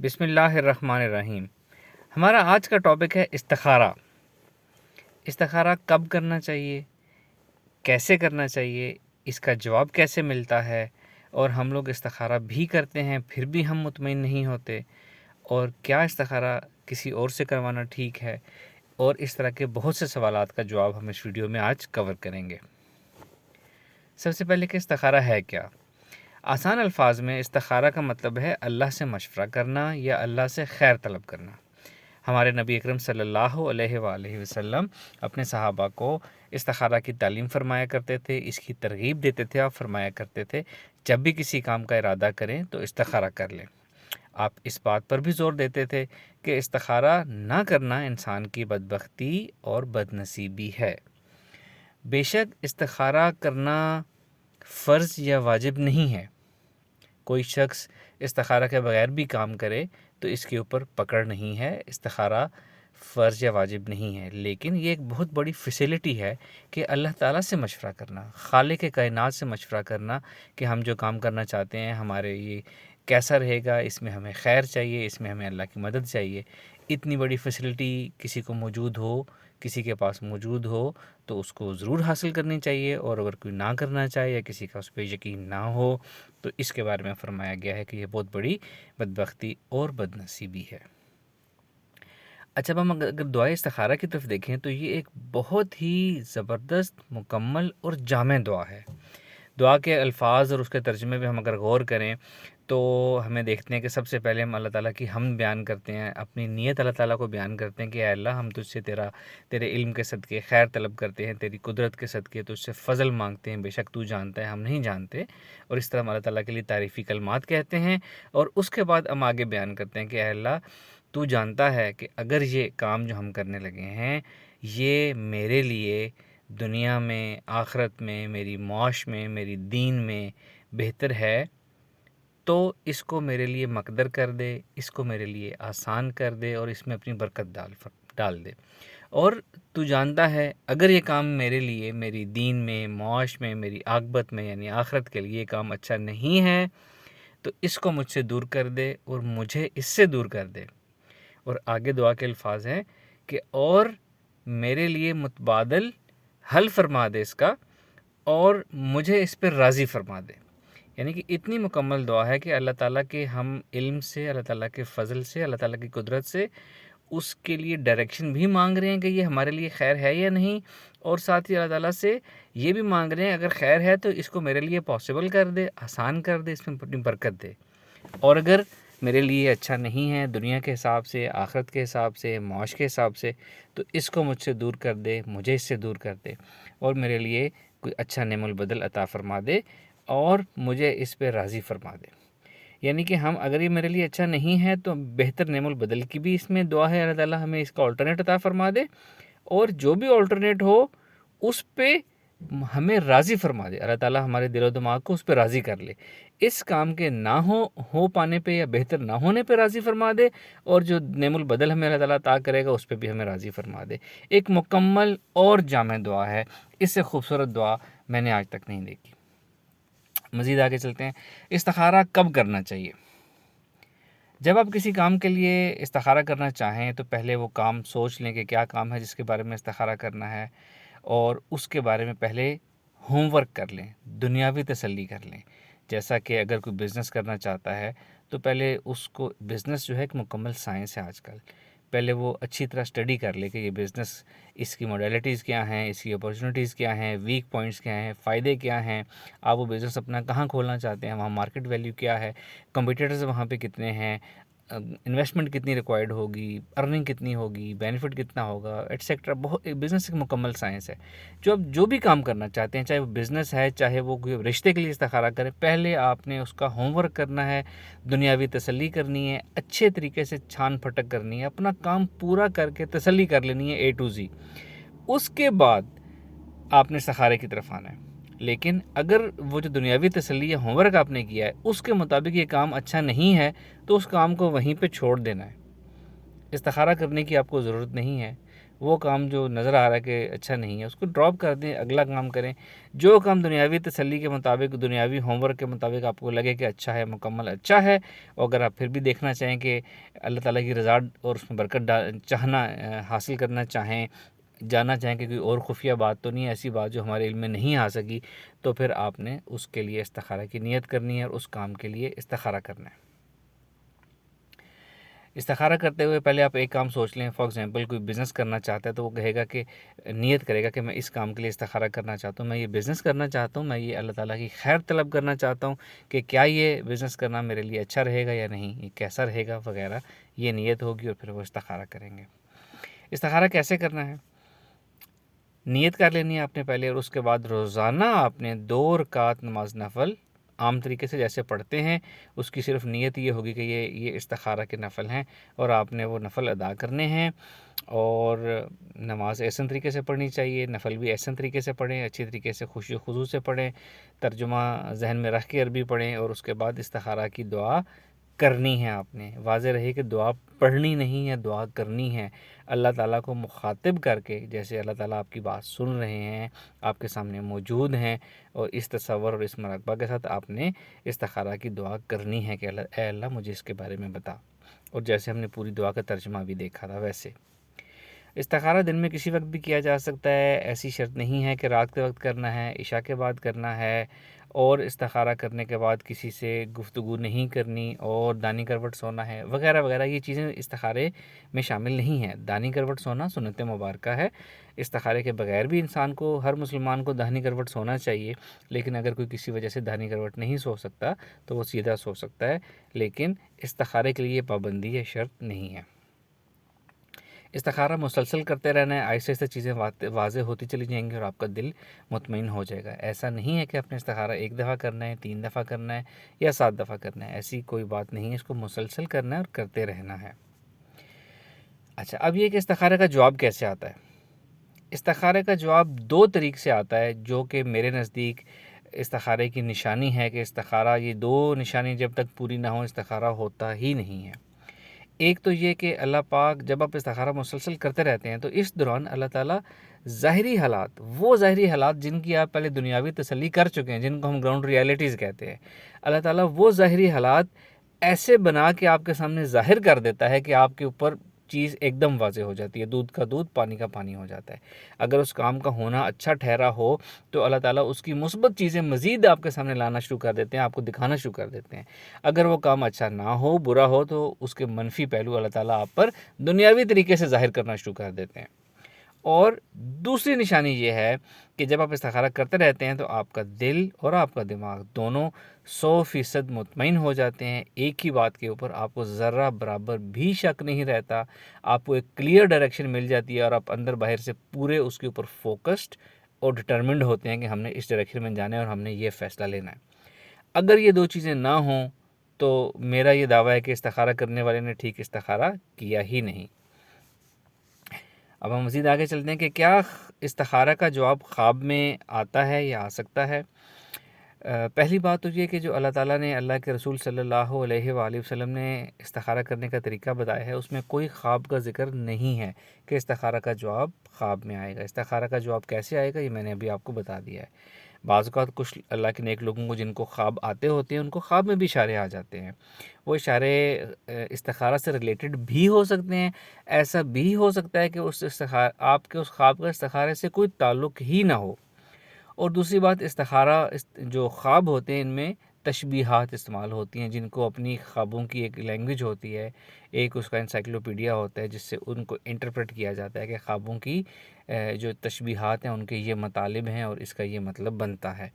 بسم اللہ الرحمن الرحیم۔ ہمارا آج کا ٹاپک ہے استخارہ۔ استخارہ کب کرنا چاہیے، کیسے کرنا چاہیے، اس کا جواب کیسے ملتا ہے، اور ہم لوگ استخارہ بھی کرتے ہیں پھر بھی ہم مطمئن نہیں ہوتے، اور کیا استخارہ کسی اور سے کروانا ٹھیک ہے، اور اس طرح کے بہت سے سوالات کا جواب ہم اس ویڈیو میں آج کور کریں گے۔ سب سے پہلے کہ استخارہ ہے کیا؟ آسان الفاظ میں استخارہ کا مطلب ہے اللہ سے مشورہ کرنا یا اللہ سے خیر طلب کرنا۔ ہمارے نبی اکرم صلی اللہ علیہ وآلہ وسلم اپنے صحابہ کو استخارہ کی تعلیم فرمایا کرتے تھے، اس کی ترغیب دیتے تھے اور فرمایا کرتے تھے جب بھی کسی کام کا ارادہ کریں تو استخارہ کر لیں۔ آپ اس بات پر بھی زور دیتے تھے کہ استخارہ نہ کرنا انسان کی بدبختی اور بدنصیبی ہے۔ بے شک استخارہ کرنا فرض یا واجب نہیں ہے۔ کوئی شخص استخارہ کے بغیر بھی کام کرے تو اس کے اوپر پکڑ نہیں ہے، استخارہ فرض یا واجب نہیں ہے، لیکن یہ ایک بہت بڑی فیسلٹی ہے کہ اللہ تعالیٰ سے مشورہ کرنا، خالق کائنات سے مشورہ کرنا کہ ہم جو کام کرنا چاہتے ہیں ہمارے یہ کیسا رہے گا، اس میں ہمیں خیر چاہیے، اس میں ہمیں اللہ کی مدد چاہیے۔ اتنی بڑی فیسلٹی کسی کو موجود ہو، کسی کے پاس موجود ہو تو اس کو ضرور حاصل کرنی چاہیے، اور اگر کوئی نہ کرنا چاہے یا کسی کا اس پہ یقین نہ ہو تو اس کے بارے میں فرمایا گیا ہے کہ یہ بہت بڑی بدبختی اور بدنصیبی ہے۔ اچھا، اب ہم اگر دعائے استخارہ کی طرف دیکھیں تو یہ ایک بہت ہی زبردست، مکمل اور جامع دعا ہے۔ دعا کے الفاظ اور اس کے ترجمے پہ ہم اگر غور کریں تو ہمیں دیکھتے ہیں کہ سب سے پہلے ہم اللہ تعالیٰ کی حمد بیان کرتے ہیں، اپنی نیت اللہ تعالیٰ کو بیان کرتے ہیں کہ اے اللہ، ہم تجھ سے تیرے علم کے صدقے خیر طلب کرتے ہیں، تیری قدرت کے صدقے تجھ سے فضل مانگتے ہیں، بے شک تو جانتا ہے ہم نہیں جانتے، اور اس طرح ہم اللہ تعالیٰ کے لیے تعریفی کلمات کہتے ہیں، اور اس کے بعد ہم آگے بیان کرتے ہیں کہ اے اللہ، تو جانتا ہے کہ اگر یہ کام جو ہم کرنے لگے ہیں یہ میرے لیے دنیا میں، آخرت میں، میری معاش میں، میری دین میں بہتر ہے تو اس کو میرے لیے مقدر کر دے، اس کو میرے لیے آسان کر دے، اور اس میں اپنی برکت ڈال دے۔ اور تو جانتا ہے اگر یہ کام میرے لیے، میری دین میں، معاش میں، میری عاقبت میں یعنی آخرت کے لیے یہ کام اچھا نہیں ہے تو اس کو مجھ سے دور کر دے اور مجھے اس سے دور کر دے۔ اور آگے دعا کے الفاظ ہیں کہ اور میرے لیے متبادل حل فرما دے اس کا، اور مجھے اس پہ راضی فرما دے۔ یعنی کہ اتنی مکمل دعا ہے کہ اللہ تعالیٰ کے ہم علم سے، اللہ تعالیٰ کے فضل سے، اللہ تعالیٰ کی قدرت سے اس کے لیے ڈائریکشن بھی مانگ رہے ہیں کہ یہ ہمارے لیے خیر ہے یا نہیں، اور ساتھ ہی اللہ تعالیٰ سے یہ بھی مانگ رہے ہیں اگر خیر ہے تو اس کو میرے لیے پاسبل کر دے، آسان کر دے، اس میں اپنی برکت دے، اور اگر میرے لیے اچھا نہیں ہے دنیا کے حساب سے، آخرت کے حساب سے، معاش کے حساب سے، تو اس کو مجھ سے دور کر دے، مجھے اس سے دور کر دے، اور میرے لیے کوئی اچھا نعم البدل عطا فرما دے اور مجھے اس پہ راضی فرما دے۔ یعنی کہ ہم اگر یہ میرے لیے اچھا نہیں ہے تو بہتر نعم البدل کی بھی اس میں دعا ہے، اللہ تعالیٰ ہمیں اس کا آلٹرنیٹ عطا فرما دے، اور جو بھی آلٹرنیٹ ہو اس پہ ہمیں راضی فرما دے، اللہ تعالیٰ ہمارے دل و دماغ کو اس پہ راضی کر لے، اس کام کے نہ ہو پانے پہ یا بہتر نہ ہونے پہ راضی فرما دے، اور جو نعم البدل ہمیں اللہ تعالیٰ عطا کرے گا اس پہ بھی ہمیں راضی فرما دے۔ ایک مکمل اور جامع دعا ہے، اس سے خوبصورت دعا میں نے آج تک نہیں دیکھی۔ مزید آگے چلتے ہیں، استخارہ کب کرنا چاہیے؟ جب آپ کسی کام کے لیے استخارہ کرنا چاہیں تو پہلے وہ کام سوچ لیں کہ کیا کام ہے جس کے بارے میں استخارہ کرنا ہے، اور اس کے بارے میں پہلے ہوم ورک کر لیں، دنیاوی تسلی کر لیں۔ جیسا کہ اگر کوئی بزنس کرنا چاہتا ہے تو پہلے اس کو، بزنس جو ہے ایک مکمل سائنس ہے آج کل، پہلے وہ اچھی طرح اسٹڈی کر لے کہ یہ بزنس، اس کی موڈیلٹیز کیا ہیں، اس کی اپارچونیٹیز کیا ہیں، ویک پوائنٹس کیا ہیں، فائدے کیا ہیں، آپ وہ بزنس اپنا کہاں کھولنا چاہتے ہیں، وہاں مارکیٹ ویلیو کیا ہے، کمپیٹیٹرز وہاں پہ کتنے ہیں، انویسٹمنٹ کتنی ریکوائرڈ ہوگی، ارننگ کتنی ہوگی، بینیفٹ کتنا ہوگا، ایٹسیکٹرا۔ بہت بزنس ایک مکمل سائنس ہے۔ جو آپ جو بھی کام کرنا چاہتے ہیں، چاہے وہ بزنس ہے، چاہے وہ کوئی رشتے کے لیے استخارہ کریں، پہلے آپ نے اس کا ہوم ورک کرنا ہے، دنیاوی تسلی کرنی ہے، اچھے طریقے سے چھان پھٹک کرنی ہے، اپنا کام پورا کر کے تسلی کر لینی ہے A to Z۔ اس کے بعد آپ نے استخارے کی طرف آنا ہے۔ لیکن اگر وہ جو دنیاوی تسلی یا ہوم ورک آپ نے کیا ہے اس کے مطابق یہ کام اچھا نہیں ہے تو اس کام کو وہیں پہ چھوڑ دینا ہے، استخارہ کرنے کی آپ کو ضرورت نہیں ہے۔ وہ کام جو نظر آ رہا ہے کہ اچھا نہیں ہے اس کو ڈراپ کر دیں، اگلا کام کریں۔ جو کام دنیاوی تسلی کے مطابق، دنیاوی ہوم ورک کے مطابق آپ کو لگے کہ اچھا ہے، مکمل اچھا ہے، اور اگر آپ پھر بھی دیکھنا چاہیں کہ اللہ تعالیٰ کی رضا اور اس میں برکت چاہنا حاصل کرنا چاہیں، جاننا چاہیں کہ کوئی اور خفیہ بات تو نہیں ہے، ایسی بات جو ہمارے علم میں نہیں آ سکی، تو پھر آپ نے اس کے لیے استخارہ کی نیت کرنی ہے اور اس کام کے لیے استخارہ کرنا ہے۔ استخارہ کرتے ہوئے پہلے آپ ایک کام سوچ لیں۔ فار ایگزامپل کوئی بزنس کرنا چاہتا ہے تو وہ کہے گا کہ نیت کرے گا کہ میں اس کام کے لیے استخارہ کرنا چاہتا ہوں، میں یہ بزنس کرنا چاہتا ہوں، میں یہ اللہ تعالیٰ کی خیر طلب کرنا چاہتا ہوں کہ کیا یہ بزنس کرنا میرے لیے اچھا رہے گا یا نہیں، یہ کیسا رہے گا وغیرہ، یہ نیت ہوگی اور پھر وہ استخارہ کریں گے۔ استخارہ کیسے کرنا ہے؟ نیت کر لینی ہے آپ نے پہلے، اور اس کے بعد روزانہ آپ نے 2 رکعت نماز نفل عام طریقے سے جیسے پڑھتے ہیں، اس کی صرف نیت یہ ہوگی کہ یہ استخارہ کے نفل ہیں اور آپ نے وہ نفل ادا کرنے ہیں، اور نماز ایسن طریقے سے پڑھنی چاہیے، نفل بھی ایسن طریقے سے پڑھیں، اچھی طریقے سے خشوع و خضوع سے پڑھیں، ترجمہ ذہن میں رکھ کے عربی پڑھیں، اور اس کے بعد استخارہ کی دعا کرنی ہے آپ نے۔ واضح رہے کہ دعا پڑھنی نہیں ہے، دعا کرنی ہے، اللہ تعالیٰ کو مخاطب کر کے، جیسے اللہ تعالیٰ آپ کی بات سن رہے ہیں، آپ کے سامنے موجود ہیں، اور اس تصور اور اس مراقبہ کے ساتھ آپ نے استخارہ کی دعا کرنی ہے کہ اے اللہ مجھے اس کے بارے میں بتا، اور جیسے ہم نے پوری دعا کا ترجمہ بھی دیکھا تھا ویسے۔ استخارہ دن میں کسی وقت بھی کیا جا سکتا ہے، ایسی شرط نہیں ہے کہ رات کے وقت کرنا ہے، عشاء کے بعد کرنا ہے، اور استخارہ کرنے کے بعد کسی سے گفتگو نہیں کرنی، اور دانی کروٹ سونا ہے وغیرہ وغیرہ۔ یہ چیزیں استخارے میں شامل نہیں ہیں۔ دانی کروٹ سونا سنت مبارکہ ہے، استخارے کے بغیر بھی انسان کو، ہر مسلمان کو دانی کروٹ سونا چاہیے، لیکن اگر کوئی کسی وجہ سے دانی کروٹ نہیں سو سکتا تو وہ سیدھا سو سکتا ہے، لیکن استخارے کے لیے یہ پابندی ہے، شرط نہیں ہے۔ استخارہ مسلسل کرتے رہنا ہے، آہستہ آہستہ چیزیں واضح ہوتی چلی جائیں گی اور آپ کا دل مطمئن ہو جائے گا۔ ایسا نہیں ہے کہ اپنے استخارہ 1 دفعہ کرنا ہے، 3 دفعہ کرنا ہے یا 7 دفعہ کرنا ہے، ایسی کوئی بات نہیں ہے، اس کو مسلسل کرنا ہے اور کرتے رہنا ہے۔ اچھا، اب یہ کہ استخارے کا جواب کیسے آتا ہے؟ استخارے کا جواب 2 طریق سے آتا ہے، جو کہ میرے نزدیک استخارے کی نشانی ہے کہ استخارہ، یہ 2 نشانی جب تک پوری نہ ہو استخارہ ہوتا ہی نہیں ہے۔ ایک تو یہ کہ اللہ پاک جب آپ استخارہ مسلسل کرتے رہتے ہیں تو اس دوران اللہ تعالیٰ ظاہری حالات، وہ ظاہری حالات جن کی آپ پہلے دنیاوی تسلی کر چکے ہیں، جن کو ہم گراؤنڈ ریالٹیز کہتے ہیں، اللہ تعالیٰ وہ ظاہری حالات ایسے بنا کے آپ کے سامنے ظاہر کر دیتا ہے کہ آپ کے اوپر چیز ایک دم واضح ہو جاتی ہے، دودھ کا دودھ پانی کا پانی ہو جاتا ہے۔ اگر اس کام کا ہونا اچھا ٹھہرا ہو تو اللہ تعالیٰ اس کی مثبت چیزیں مزید آپ کے سامنے لانا شروع کر دیتے ہیں، آپ کو دکھانا شروع کر دیتے ہیں۔ اگر وہ کام اچھا نہ ہو، برا ہو، تو اس کے منفی پہلو اللہ تعالیٰ آپ پر دنیاوی طریقے سے ظاہر کرنا شروع کر دیتے ہیں۔ اور دوسری نشانی یہ ہے کہ جب آپ استخارہ کرتے رہتے ہیں تو آپ کا دل اور آپ کا دماغ دونوں 100% مطمئن ہو جاتے ہیں، ایک ہی بات کے اوپر آپ کو ذرہ برابر بھی شک نہیں رہتا، آپ کو ایک کلیئر ڈائریکشن مل جاتی ہے، اور آپ اندر باہر سے پورے اس کے اوپر فوکسڈ اور ڈٹرمنڈ ہوتے ہیں کہ ہم نے اس ڈائریکشن میں جانا ہے اور ہم نے یہ فیصلہ لینا ہے۔ اگر یہ 2 چیزیں نہ ہوں تو میرا یہ دعویٰ ہے کہ استخارہ کرنے والے نے ٹھیک استخارہ کیا ہی نہیں۔ اب ہم مزید آگے چلتے ہیں کہ کیا استخارہ کا جواب خواب میں آتا ہے یا آ سکتا ہے؟ پہلی بات تو یہ کہ جو اللہ تعالیٰ نے، اللہ کے رسول صلی اللہ علیہ وآلہ وسلم نے استخارہ کرنے کا طریقہ بتایا ہے، اس میں کوئی خواب کا ذکر نہیں ہے کہ استخارہ کا جواب خواب میں آئے گا۔ استخارہ کا جواب کیسے آئے گا یہ میں نے ابھی آپ کو بتا دیا ہے۔ بعض اوقات کچھ اللہ کے نیک لوگوں کو جن کو خواب آتے ہوتے ہیں ان کو خواب میں بھی اشارے آ جاتے ہیں، وہ اشارے استخارہ سے ریلیٹڈ بھی ہو سکتے ہیں۔ ایسا بھی ہو سکتا ہے کہ آپ کے اس خواب کا استخارے سے کوئی تعلق ہی نہ ہو۔ اور دوسری بات، استخارہ جو خواب ہوتے ہیں ان میں تشبیہات استعمال ہوتی ہیں، جن کو اپنی خوابوں کی ایک لینگویج ہوتی ہے، ایک اس کا انسائکلوپیڈیا ہوتا ہے جس سے ان کو انٹرپریٹ کیا جاتا ہے کہ خوابوں کی جو تشبیہات ہیں ان کے یہ مطالب ہیں اور اس کا یہ مطلب بنتا ہے۔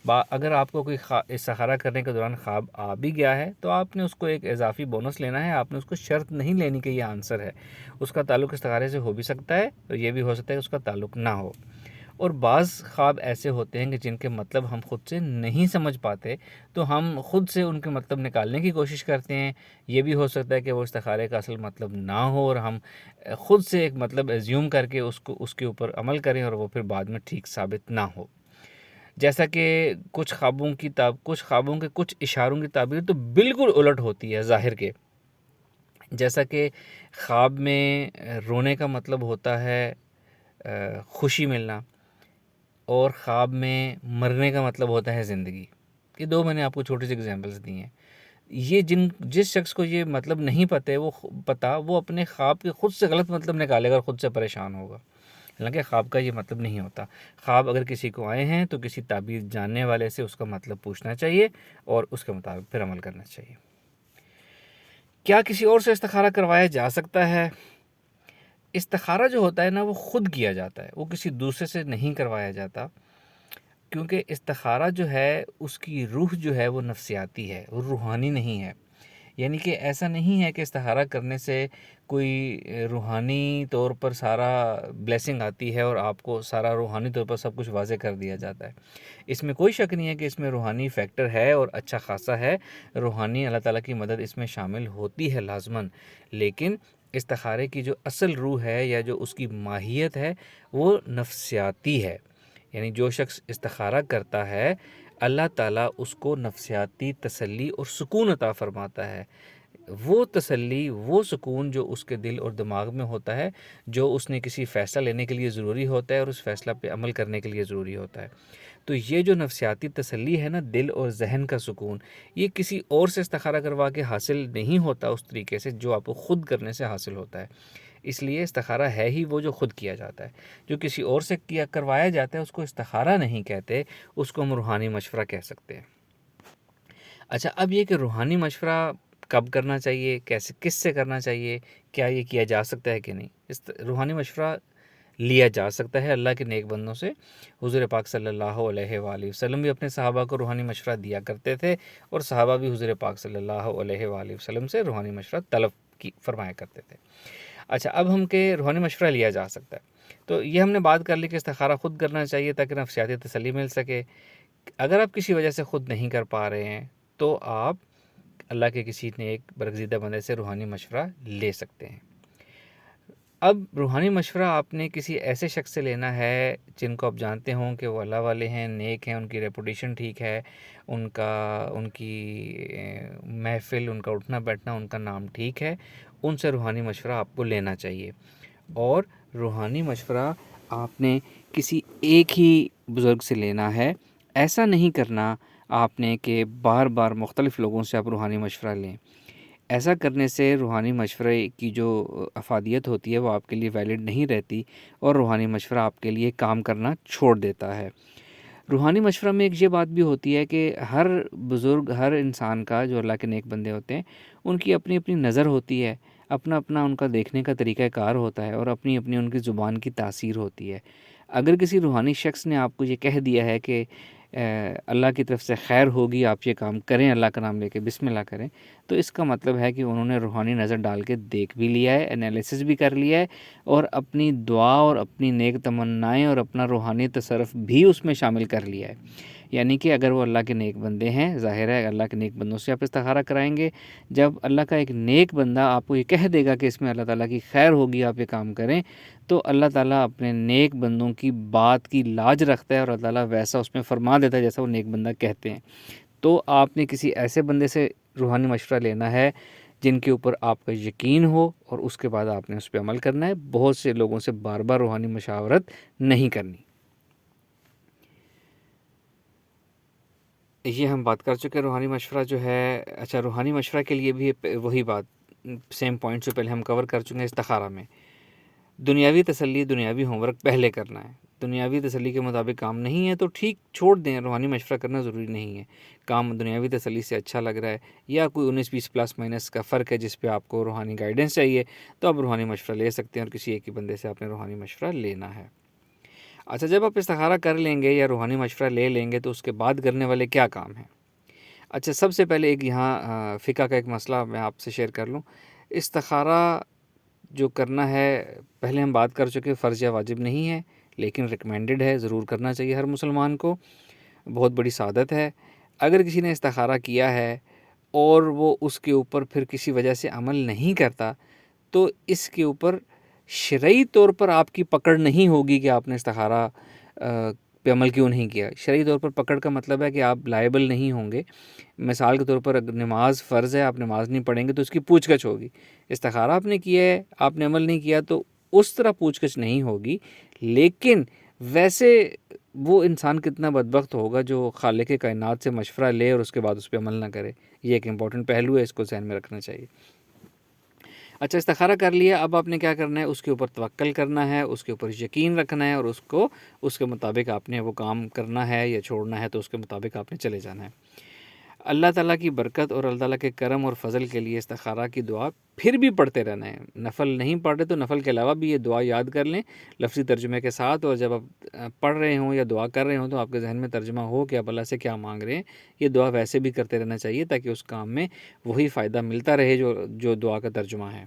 اگر آپ کو کوئی استخارہ کرنے کے دوران خواب آ بھی گیا ہے تو آپ نے اس کو ایک اضافی بونس لینا ہے، آپ نے اس کو شرط نہیں لینی کہ یہ آنسر ہے۔ اس کا تعلق استخارے سے ہو بھی سکتا ہے اور یہ بھی ہو سکتا ہے کہ اس کا تعلق نہ ہو۔ اور بعض خواب ایسے ہوتے ہیں کہ جن کے مطلب ہم خود سے نہیں سمجھ پاتے، تو ہم خود سے ان کے مطلب نکالنے کی کوشش کرتے ہیں۔ یہ بھی ہو سکتا ہے کہ وہ استخارے کا اصل مطلب نہ ہو اور ہم خود سے ایک مطلب ایزیوم کر کے اس کے اوپر عمل کریں اور وہ پھر بعد میں ٹھیک ثابت نہ ہو۔ جیسا کہ کچھ خوابوں کے کچھ اشاروں کی تعبیر تو بالکل الٹ ہوتی ہے ظاہر کے، جیسا کہ خواب میں رونے کا مطلب ہوتا ہے خوشی ملنا، اور خواب میں مرنے کا مطلب ہوتا ہے زندگی. یہ دو میں نے آپ کو چھوٹی سی اگزامپلس دی ہیں. یہ جس شخص کو یہ مطلب نہیں پتہ ہے وہ اپنے خواب کے خود سے غلط مطلب نکالے گا اور خود سے پریشان ہوگا. حالانکہ خواب کا یہ مطلب نہیں ہوتا. خواب اگر کسی کو آئے ہیں تو کسی تعبیر جاننے والے سے اس کا مطلب پوچھنا چاہیے اور اس کے مطابق پھر عمل کرنا چاہیے. کیا کسی اور سے استخارہ کروایا جا سکتا ہے؟ استخارہ جو ہوتا ہے نا وہ خود کیا جاتا ہے، وہ کسی دوسرے سے نہیں کروایا جاتا، کیونکہ استخارہ جو ہے اس کی روح جو ہے وہ نفسیاتی ہے، وہ روحانی نہیں ہے. یعنی کہ ایسا نہیں ہے کہ استخارہ کرنے سے کوئی روحانی طور پر سارا بلیسنگ آتی ہے اور آپ کو سارا روحانی طور پر سب کچھ واضح کر دیا جاتا ہے. اس میں کوئی شک نہیں ہے کہ اس میں روحانی فیکٹر ہے اور اچھا خاصا ہے، روحانی اللہ تعالیٰ کی مدد اس میں شامل ہوتی ہے لازماً. لیکن استخارے کی جو اصل روح ہے یا جو اس کی ماہیت ہے وہ نفسیاتی ہے. یعنی جو شخص استخارہ کرتا ہے اللہ تعالیٰ اس کو نفسیاتی تسلی اور سکون عطا فرماتا ہے. وہ تسلی، وہ سکون جو اس کے دل اور دماغ میں ہوتا ہے، جو اس نے کسی فیصلہ لینے کے لیے ضروری ہوتا ہے اور اس فیصلہ پہ عمل کرنے کے لیے ضروری ہوتا ہے. تو یہ جو نفسیاتی تسلی ہے نا، دل اور ذہن کا سکون، یہ کسی اور سے استخارہ کروا کے حاصل نہیں ہوتا اس طریقے سے جو آپ کو خود کرنے سے حاصل ہوتا ہے. اس لیے استخارہ ہے ہی وہ جو خود کیا جاتا ہے. جو کسی اور سے کروایا جاتا ہے اس کو استخارہ نہیں کہتے، اس کو ہم روحانی مشورہ کہہ سکتے ہیں. اچھا، اب یہ کہ روحانی مشورہ کب کرنا چاہیے، کیسے، کس سے کرنا چاہیے، کیا یہ کیا جا سکتا ہے کہ نہیں؟ روحانی مشورہ لیا جا سکتا ہے اللہ کے نیک بندوں سے. حضور پاک صلی اللہ علیہ وآلہ وسلم بھی اپنے صحابہ کو روحانی مشورہ دیا کرتے تھے، اور صحابہ بھی حضور پاک صلی اللہ علیہ وآلہ وسلم سے روحانی مشورہ طلب فرمایا کرتے تھے. اچھا، اب ہم کہ روحانی مشورہ لیا جا سکتا ہے، تو یہ ہم نے بات کر لی کہ استخارہ خود کرنا چاہیے تاکہ نفسیاتی تسلی مل سکے. اگر آپ کسی وجہ سے خود نہیں کر پا رہے ہیں تو آپ اللہ کے کسی نیک برگزیدہ بندے سے روحانی مشورہ لے سکتے ہیں. اب روحانی مشورہ آپ نے کسی ایسے شخص سے لینا ہے جن کو آپ جانتے ہوں کہ وہ اللہ والے ہیں، نیک ہیں، ان کی ریپوٹیشن ٹھیک ہے، ان کی محفل، ان کا اٹھنا بیٹھنا، ان کا نام ٹھیک ہے. ان سے روحانی مشورہ آپ کو لینا چاہیے. اور روحانی مشورہ آپ نے کسی ایک ہی بزرگ سے لینا ہے. ایسا نہیں کرنا آپ نے کہ بار بار مختلف لوگوں سے آپ روحانی مشورہ لیں. ایسا کرنے سے روحانی مشورے کی جو افادیت ہوتی ہے وہ آپ کے لیے ویلڈ نہیں رہتی، اور روحانی مشورہ آپ کے لیے کام کرنا چھوڑ دیتا ہے. روحانی مشورہ میں ایک یہ بات بھی ہوتی ہے کہ ہر بزرگ، ہر انسان کا جو اللہ کے نیک بندے ہوتے ہیں، ان کی اپنی اپنی نظر ہوتی ہے، اپنا اپنا ان کا دیکھنے کا طریقہ کار ہوتا ہے، اور اپنی اپنی ان کی زبان کی تاثیر ہوتی ہے. اگر کسی روحانی شخص نے آپ کو یہ کہہ دیا ہے کہ اللہ کی طرف سے خیر ہوگی، آپ یہ کام کریں، اللہ کا نام لے کے بسم اللہ کریں، تو اس کا مطلب ہے کہ انہوں نے روحانی نظر ڈال کے دیکھ بھی لیا ہے، انالیسس بھی کر لیا ہے، اور اپنی دعا اور اپنی نیک تمنائیں اور اپنا روحانی تصرف بھی اس میں شامل کر لیا ہے. یعنی کہ اگر وہ اللہ کے نیک بندے ہیں، ظاہر ہے اللہ کے نیک بندوں سے آپ استخارہ کرائیں گے. جب اللہ کا ایک نیک بندہ آپ کو یہ کہہ دے گا کہ اس میں اللہ تعالیٰ کی خیر ہوگی، آپ یہ کام کریں، تو اللہ تعالیٰ اپنے نیک بندوں کی بات کی لاج رکھتا ہے، اور اللہ تعالیٰ ویسا اس میں فرما دیتا ہے جیسا وہ نیک بندہ کہتے ہیں. تو آپ نے کسی ایسے بندے سے روحانی مشورہ لینا ہے جن کے اوپر آپ کا یقین ہو، اور اس کے بعد آپ نے اس پہ عمل کرنا ہے. بہت سے لوگوں سے بار بار روحانی مشاورت نہیں کرنی. یہ ہم بات کر چکے روحانی مشورہ جو ہے. اچھا، روحانی مشورہ کے لیے بھی وہی بات، سیم پوائنٹ جو پہلے ہم کور کر چکے ہیں استخارہ میں. دنیاوی تسلی، دنیاوی ہوم ورک پہلے کرنا ہے. دنیاوی تسلی کے مطابق کام نہیں ہے تو ٹھیک، چھوڑ دیں، روحانی مشورہ کرنا ضروری نہیں ہے. کام دنیاوی تسلی سے اچھا لگ رہا ہے، یا کوئی 19-20 پلس مائنس کا فرق ہے جس پہ آپ کو روحانی گائیڈنس چاہیے، تو آپ روحانی مشورہ لے سکتے ہیں، اور کسی ایک ہی بندے سے آپ نے روحانی مشورہ لینا ہے. اچھا، جب آپ استخارہ کر لیں گے یا روحانی مشورہ لے لیں گے تو اس کے بعد کرنے والے کیا کام ہیں؟ اچھا، سب سے پہلے ایک یہاں فقہ کا ایک مسئلہ میں آپ سے شیئر کر لوں. استخارہ جو کرنا ہے، پہلے ہم بات کر چکے، فرض یا واجب نہیں ہے، لیکن ریکمینڈڈ ہے، ضرور کرنا چاہیے ہر مسلمان کو. بہت بڑی سعادت ہے. اگر کسی نے استخارہ کیا ہے اور وہ اس کے اوپر پھر کسی وجہ سے عمل نہیں کرتا، تو اس کے اوپر شرعی طور پر آپ کی پکڑ نہیں ہوگی کہ آپ نے استخارہ پہ عمل کیوں نہیں کیا؟ شرعی طور پر پکڑ کا مطلب ہے کہ آپ لائبل نہیں ہوں گے. مثال کے طور پر اگر نماز فرض ہے، آپ نماز نہیں پڑھیں گے تو اس کی پوچھ گچھ ہوگی. استخارہ آپ نے کیا ہے، آپ نے عمل نہیں کیا تو اس طرح پوچھ گچھ نہیں ہوگی. لیکن ویسے وہ انسان کتنا بدبخت ہوگا جو خالق کائنات سے مشورہ لے اور اس کے بعد اس پہ عمل نہ کرے. یہ ایک امپورٹنٹ پہلو ہے، اس کو ذہن میں رکھنا چاہیے. اچھا، استخارہ کر لیا، اب آپ نے کیا کرنا ہے؟ اس کے اوپر توکل کرنا ہے، اس کے اوپر یقین رکھنا ہے، اور اس کے مطابق آپ نے وہ کام کرنا ہے یا چھوڑنا ہے تو اس کے مطابق آپ نے چلے جانا ہے. اللہ تعالیٰ کی برکت اور اللہ تعالیٰ کے کرم اور فضل کے لیے استخارہ کی دعا پھر بھی پڑھتے رہنا ہے. نفل نہیں پڑھ رہے تو نفل کے علاوہ بھی یہ دعا یاد کر لیں لفظی ترجمے کے ساتھ، اور جب آپ پڑھ رہے ہوں یا دعا کر رہے ہوں تو آپ کے ذہن میں ترجمہ ہو کہ آپ اللہ سے کیا مانگ رہے ہیں. یہ دعا ویسے بھی کرتے رہنا چاہیے تاکہ اس کام میں وہی فائدہ ملتا رہے جو دعا کا ترجمہ ہے.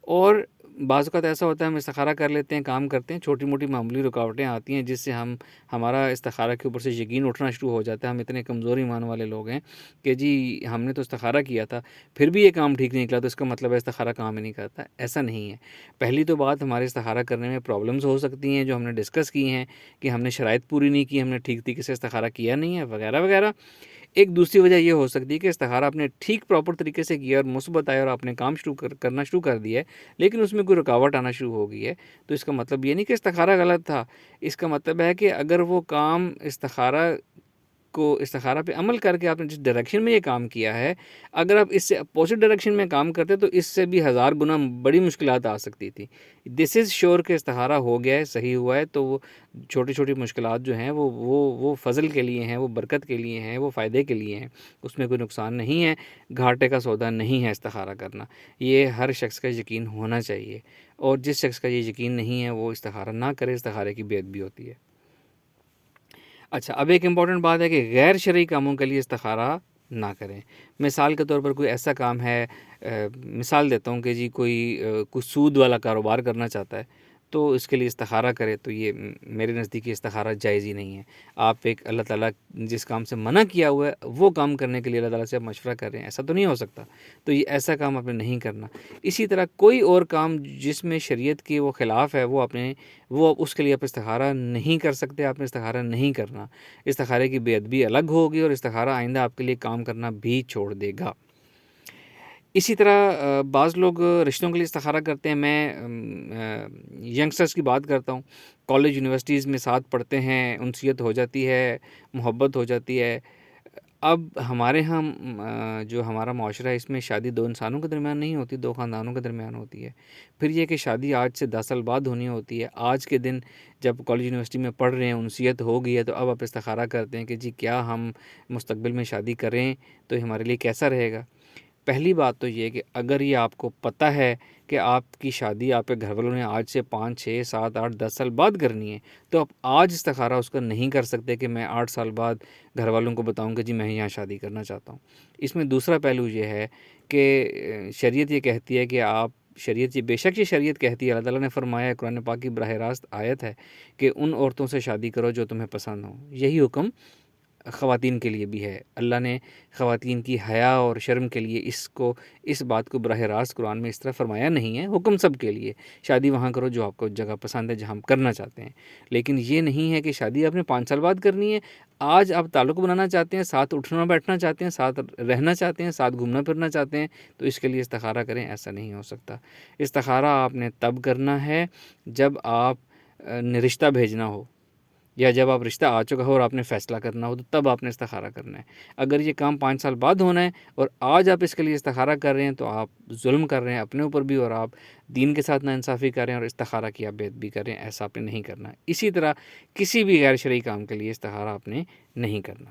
اور بعض اوقات ایسا ہوتا ہے ہم استخارہ کر لیتے ہیں، کام کرتے ہیں، چھوٹی موٹی معمولی رکاوٹیں آتی ہیں جس سے ہمارا استخارہ کے اوپر سے یقین اٹھنا شروع ہو جاتا ہے. ہم اتنے کمزور ایمان والے لوگ ہیں کہ جی ہم نے تو استخارہ کیا تھا پھر بھی یہ کام ٹھیک نہیں نکلا تو اس کا مطلب ہے استخارہ کام ہی نہیں کرتا. ایسا نہیں ہے. پہلی تو بات، ہمارے استخارہ کرنے میں پرابلمز ہو سکتی ہیں جو ہم نے ڈسکس کی ہیں کہ ہم نے شرائط پوری نہیں کی، ہم نے ٹھیک طریقے سے استخارہ کیا نہیں ہے وغیرہ وغیرہ. ایک دوسری وجہ یہ ہو سکتی ہے کہ استخارہ آپ نے ٹھیک پراپر طریقے سے کیا اور مثبت آیا اور آپ نے کام کرنا شروع کر دیا ہے، لیکن اس میں کوئی رکاوٹ آنا شروع ہو گئی ہے. تو اس کا مطلب یہ نہیں کہ استخارہ غلط تھا. اس کا مطلب ہے کہ اگر وہ کام استخارہ پہ عمل کر کے آپ نے جس ڈائریکشن میں یہ کام کیا ہے، اگر آپ اس سے اپوزٹ ڈائریکشن میں کام کرتے تو اس سے بھی 1000 گنا بڑی مشکلات آ سکتی تھی. دس از شیور کہ استخارہ ہو گیا ہے، صحیح ہوا ہے، تو وہ چھوٹی چھوٹی مشکلات جو ہیں وہ فضل کے لیے ہیں، وہ برکت کے لیے ہیں، وہ فائدے کے لیے ہیں. اس میں کوئی نقصان نہیں ہے، گھاٹے کا سودا نہیں ہے استخارہ کرنا. یہ ہر شخص کا یقین ہونا چاہیے، اور جس شخص کا یہ یقین نہیں ہے وہ استخارہ نہ کرے. استخارے کی بے ادبی ہوتی ہے. اچھا، اب ایک امپورٹنٹ بات ہے کہ غیر شرعی کاموں کے لیے استخارہ نہ کریں. مثال کے طور پر کوئی ایسا کام ہے، مثال دیتا ہوں کہ جی کوئی سود والا کاروبار کرنا چاہتا ہے تو اس کے لیے استخارہ کرے، تو یہ میرے نزدیک استخارہ جائز ہی نہیں ہے. آپ ایک اللہ تعالیٰ جس کام سے منع کیا ہوا ہے وہ کام کرنے کے لیے اللہ تعالیٰ سے آپ مشورہ کر رہے ہیں، ایسا تو نہیں ہو سکتا. تو یہ ایسا کام آپ نے نہیں کرنا. اسی طرح کوئی اور کام جس میں شریعت کی وہ خلاف ہے وہ اس کے لیے آپ استخارہ نہیں کر سکتے. آپ نے استخارہ نہیں کرنا. استخارے کی بے ادبی الگ ہوگی اور استخارہ آئندہ آپ کے لیے کام کرنا بھی چھوڑ دے گا. اسی طرح بعض لوگ رشتوں کے لیے استخارہ کرتے ہیں. میں ینگسٹرز کی بات کرتا ہوں. کالج یونیورسٹیز میں ساتھ پڑھتے ہیں، انسیت ہو جاتی ہے، محبت ہو جاتی ہے. اب ہمارے ہاں جو ہمارا معاشرہ ہے اس میں شادی 2 انسانوں کے درمیان نہیں ہوتی، 2 خاندانوں کے درمیان ہوتی ہے. پھر یہ کہ شادی آج سے 10 سال بعد ہونی ہوتی ہے. آج کے دن جب کالج یونیورسٹی میں پڑھ رہے ہیں، انسیت ہو گئی ہے، تو اب آپ استخارہ کرتے ہیں کہ جی کیا ہم مستقبل میں شادی کریں تو ہمارے لیے کیسا رہے گا. پہلی بات تو یہ کہ اگر یہ آپ کو پتہ ہے کہ آپ کی شادی آپ کے گھر والوں نے آج سے 5 6 7 8 10 سال بعد کرنی ہے، تو آپ آج استخارہ اس کا نہیں کر سکتے کہ میں 8 سال بعد گھر والوں کو بتاؤں کہ جی میں یہاں شادی کرنا چاہتا ہوں. اس میں دوسرا پہلو یہ ہے کہ شریعت یہ کہتی ہے کہ بے شک یہ شریعت کہتی ہے، اللہ تعالیٰ نے فرمایا ہے، قرآن پاک کی براہ راست آیت ہے کہ ان عورتوں سے شادی کرو جو تمہیں پسند ہوں. یہی حکم خواتین کے لیے بھی ہے. اللہ نے خواتین کی حیا اور شرم کے لیے اس بات کو براہ راست قرآن میں اس طرح فرمایا نہیں ہے. حکم سب کے لیے، شادی وہاں کرو جو آپ کو جگہ پسند ہے، جہاں ہم کرنا چاہتے ہیں. لیکن یہ نہیں ہے کہ شادی آپ نے 5 سال بعد کرنی ہے. آج آپ تعلق بنانا چاہتے ہیں، ساتھ اٹھنا بیٹھنا چاہتے ہیں، ساتھ رہنا چاہتے ہیں، ساتھ گھومنا پھرنا چاہتے ہیں، تو اس کے لیے استخارہ کریں. ایسا نہیں ہو سکتا. استخارہ آپ نے تب کرنا ہے جب آپ نے رشتہ بھیجنا ہو، یا جب آپ رشتہ آ چکا ہو اور آپ نے فیصلہ کرنا ہو، تو تب آپ نے استخارہ کرنا ہے. اگر یہ کام 5 سال بعد ہونا ہے اور آج آپ اس کے لیے استخارہ کر رہے ہیں تو آپ ظلم کر رہے ہیں اپنے اوپر بھی، اور آپ دین کے ساتھ ناانصافی کر رہے ہیں اور استخارہ کی آپ بے ادبی کر رہے ہیں. ایسا آپ نے نہیں کرنا. اسی طرح کسی بھی غیر شرعی کام کے لیے استخارہ آپ نے نہیں کرنا.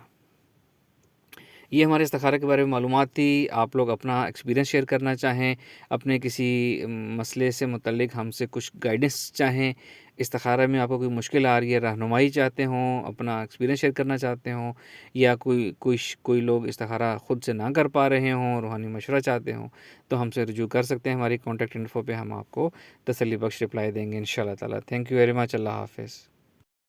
یہ ہمارے استخارہ کے بارے میں معلومات تھی. آپ لوگ اپنا ایکسپیرینس شیئر کرنا چاہیں، اپنے کسی مسئلے سے متعلق ہم سے کچھ گائیڈنس چاہیں، استخارہ میں آپ کو کوئی مشکل آ رہی ہے، رہنمائی چاہتے ہوں، اپنا ایکسپیرینس شیئر کرنا چاہتے ہوں، یا کوئی لوگ استخارہ خود سے نہ کر پا رہے ہوں، روحانی مشورہ چاہتے ہوں، تو ہم سے رجوع کر سکتے ہیں. ہماری کانٹیکٹ انفو پہ ہم آپ کو تسلی بخش رپلائی دیں گے انشاءاللہ تعالیٰ. Thank you very much. اللہ حافظ.